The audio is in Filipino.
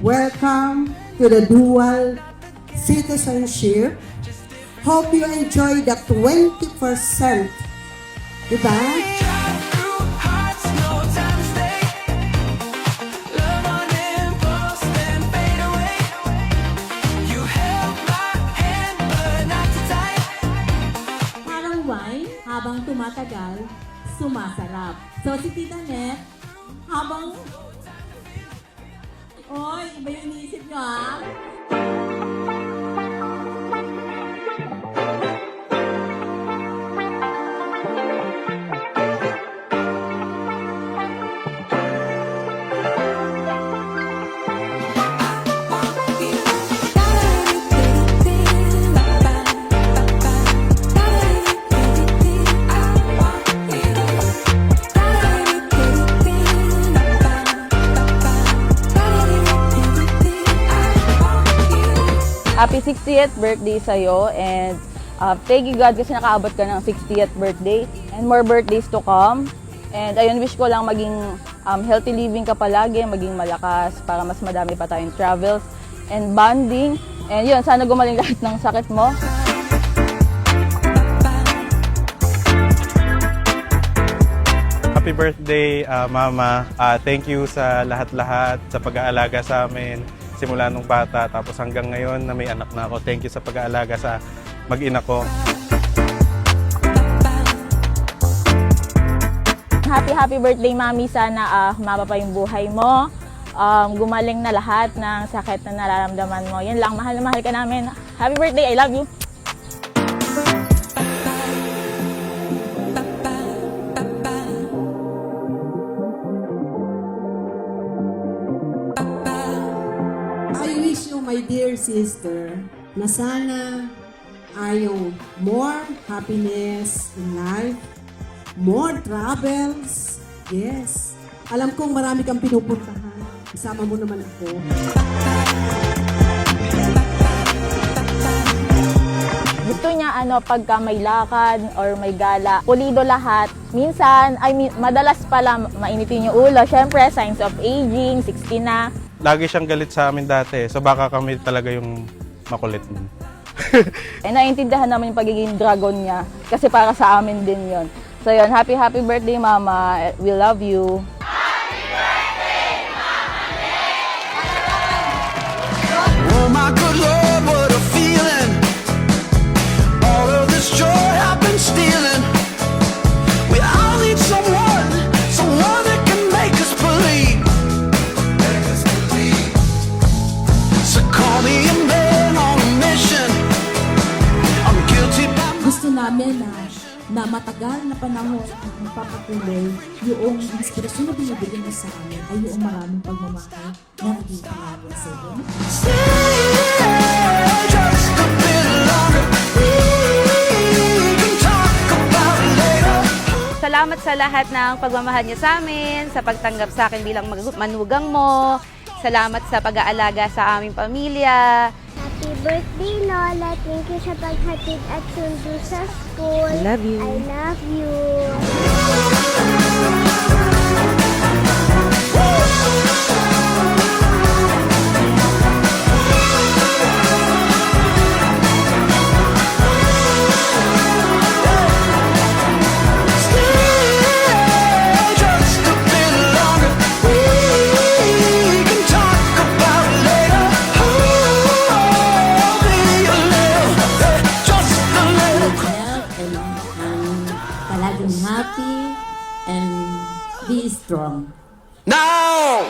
welcome to the dual citizenship. Hope you enjoy the 20%. Diba? Parang wine, habang tumatagal, sumasarap. So si Tita Net, habang... Oy, iba yung iniisip nyo ah. Happy 60th birthday sa'yo, and thank you God kasi nakaabot ka ng 60th birthday and more birthdays to come. And ayun, wish ko lang maging healthy living ka palagi, maging malakas para mas madami pa tayong travels and bonding. And yun, sana gumaling lahat ng sakit mo. Happy birthday, Mama. Thank you sa lahat-lahat, sa pag-aalaga sa amin. Simula nung bata, tapos hanggang ngayon na may anak na ako. Thank you sa pag-aalaga sa mag-ina ko. Happy birthday, Mami. Sana humaba pa yung buhay mo. Gumaling na lahat ng sakit na nararamdaman mo. Yan lang, mahal na mahal ka namin. Happy birthday, I love you. I wish you, my dear sister, na sana ay yung more happiness in life, more travels. Yes. Alam kong marami kang pinupuntahan. Isama mo naman ako. Gusto niya pagka may lakad or may gala, pulido lahat. Minsan, madalas pala mainitin yung ulo. Syempre, signs of aging, 60 na. Lagi siyang galit sa amin dati, so baka kami talaga yung makulit. Naiintindihan naman yung pagiging dragon niya kasi para sa amin din yon. So yun, happy birthday, Mama. We love you. Oh my good Lord, what a feeling. All of this joy I've been stealing. We all need someone that can make us believe. So call me a man on a mission. I'm guilty by Gusto namin na matagal na panahon ang magpapatuloy yung inspirasyon na binibigyan mo sa amin ay yung maraming pagmamahal na naging pangalan sa iyo. stay just a bit longer. We can talk about it later. Salamat sa lahat ng pagmamahal niyo sa amin, sa pagtanggap sa akin bilang manugang mo. Salamat sa pag-aalaga sa aming pamilya. Happy birthday, Lola. Thank you sa paghatid at sundo sa school. I love you. I love you. Stay just a bit longer. We can talk about it later. Oh, be a little, just a little. Health and palaging happy and be strong. Now.